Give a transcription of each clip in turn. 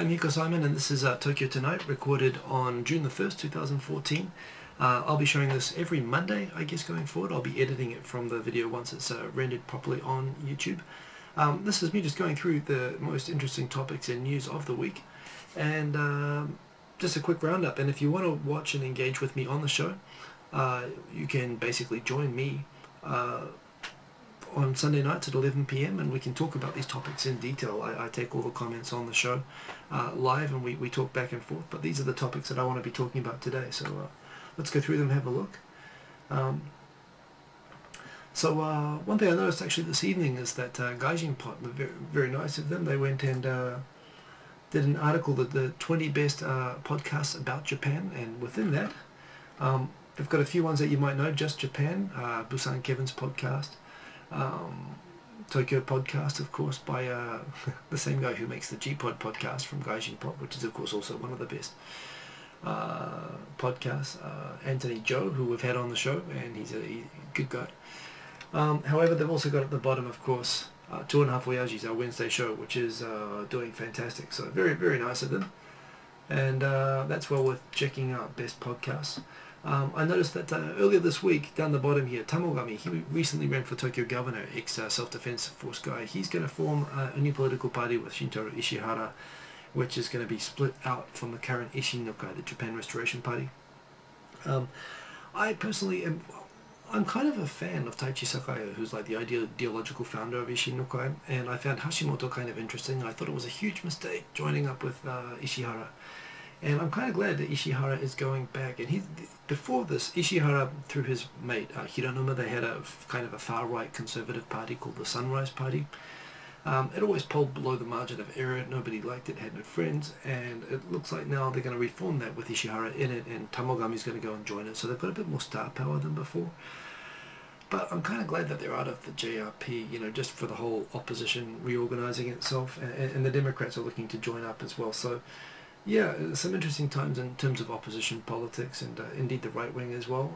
I'm Hikosaemon, and this is Tokyo Tonight, recorded on June the 1st, 2014. I'll be showing this every Monday, I guess, going forward. I'll be editing it from the video once it's rendered properly on YouTube. This is me just going through the most interesting topics and news of the week, and just a quick roundup. And if you want to watch and engage with me on the show, you can basically join me on Sunday nights at 11 p.m. and we can talk about these topics in detail. I take all the comments on the show live, and we talk back and forth, but these are the topics that I want to be talking about today, so let's go through them and have a look. One thing I noticed actually this evening is that Gaijin Pot, very, very nice of them, they went and did an article that the 20 best podcasts about Japan, and within that they've got a few ones that you might know: Just Japan, Busan Kevin's podcast, Tokyo podcast, of course, by the same guy who makes the G-Pod podcast from Gaijin Pop, which is of course also one of the best podcasts. Anthony Joe, who we've had on the show, and he's a good guy. However, they've also got at the bottom, of course, 2.5 Oyajis, our Wednesday show, which is doing fantastic. So very, very nice of them, and that's well worth checking out. Best podcasts. I noticed that earlier this week, down the bottom here, Tamogami, he recently ran for Tokyo governor, ex-self-defense force guy. He's going to form a new political party with Shintaro Ishihara, which is going to be split out from the current Ishin no Kai, the Japan Restoration Party. I personally I'm kind of a fan of Taichi Sakaya, who's like the ideological founder of Ishin no Kai, and I found Hashimoto kind of interesting. I thought it was a huge mistake joining up with Ishihara. And I'm kind of glad that Ishihara is going back. And before this, Ishihara, through his mate Hiranuma, they had a kind of a far-right conservative party called the Sunrise Party. It always polled below the margin of error. Nobody liked it, had no friends, and it looks like now they're going to reform that with Ishihara in it, and Tamogami's going to go and join it. So they've got a bit more star power than before. But I'm kind of glad that they're out of the JRP, you know, just for the whole opposition reorganizing itself, and the Democrats are looking to join up as well. So yeah, some interesting times in terms of opposition politics, and indeed the right wing as well.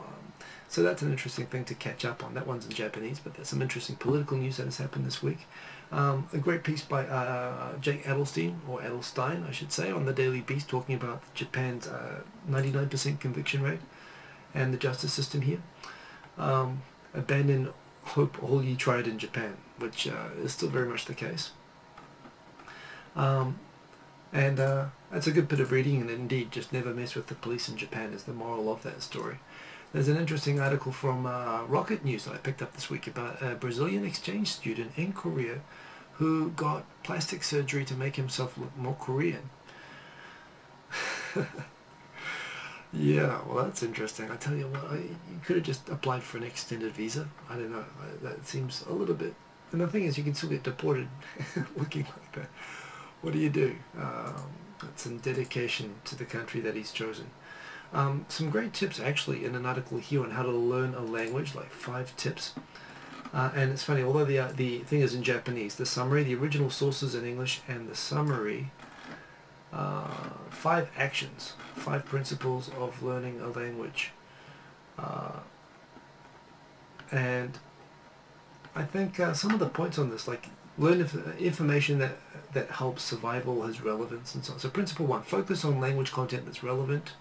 So that's an interesting thing to catch up on. That one's in Japanese, but there's some interesting political news that has happened this week. A great piece by Jake Adelstein, or Adelstein I should say, on the Daily Beast, talking about Japan's 99% conviction rate and the justice system here. Abandon hope, all ye tried in Japan, which is still very much the case. And that's a good bit of reading, and indeed, just never mess with the police in Japan is the moral of that story. There's an interesting article from Rocket News that I picked up this week about a Brazilian exchange student in Korea who got plastic surgery to make himself look more Korean. Yeah, well, that's interesting. I tell you what, you could have just applied for an extended visa. I don't know, that seems a little bit... And the thing is, you can still get deported looking like that. What do you do? It's some dedication to the country that he's chosen. Some great tips actually in an article here on how to learn a language, like 5 tips. And it's funny, although the thing is in Japanese, the summary, the original sources in English, and the summary, 5 actions, 5 principles of learning a language. And I think some of the points on this, like learn information that helps survival, has relevance, and so on. So principle 1, focus on language content that's relevant.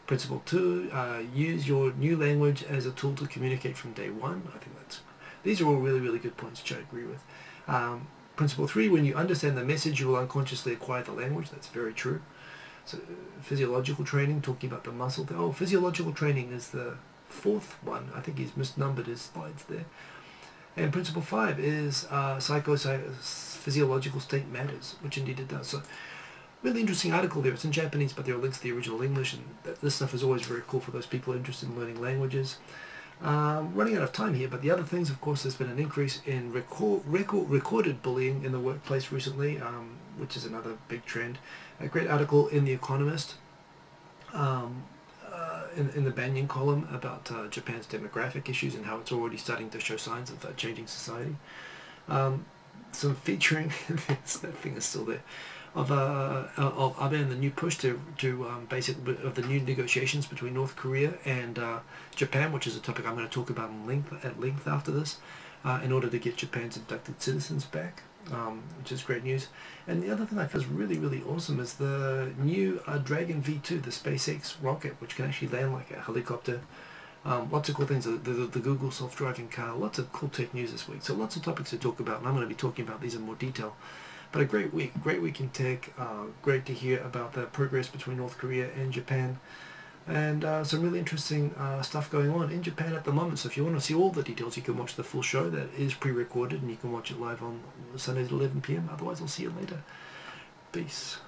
Principle 2, use your new language as a tool to communicate from day 1. I think these are all really, really good points, which I agree with. Principle 3, when you understand the message, you will unconsciously acquire the language. That's very true. So physiological training, talking about the muscle. Physiological training is the 4th one. I think he's misnumbered his slides there. And principle 5 is physiological state matters, which indeed it does. So really interesting article there. It's in Japanese, but there are links to the original English, and this stuff is always very cool for those people interested in learning languages. Running out of time here, but the other things, of course, there's been an increase in recorded bullying in the workplace recently, which is another big trend. A great article in The Economist, in the Banyan column, about Japan's demographic issues and how it's already starting to show signs of changing society. Some featuring, that thing is still there, of Abe and the new push to basically of the new negotiations between North Korea and Japan, which is a topic I'm going to talk about at length after this, in order to get Japan's abducted citizens back. which is great news. And the other thing I feel is really, really awesome is the new Dragon V2, the SpaceX rocket, which can actually land like a helicopter. Lots of cool things, the Google self-driving car, lots of cool tech news this week. So lots of topics to talk about, and I'm going to be talking about these in more detail. But a great week in tech. Great to hear about the progress between North Korea and Japan. And some really interesting stuff going on in Japan at the moment. So if you want to see all the details, you can watch the full show that is pre-recorded, and you can watch it live on Sundays at 11 p.m. Otherwise, I'll see you later. Peace.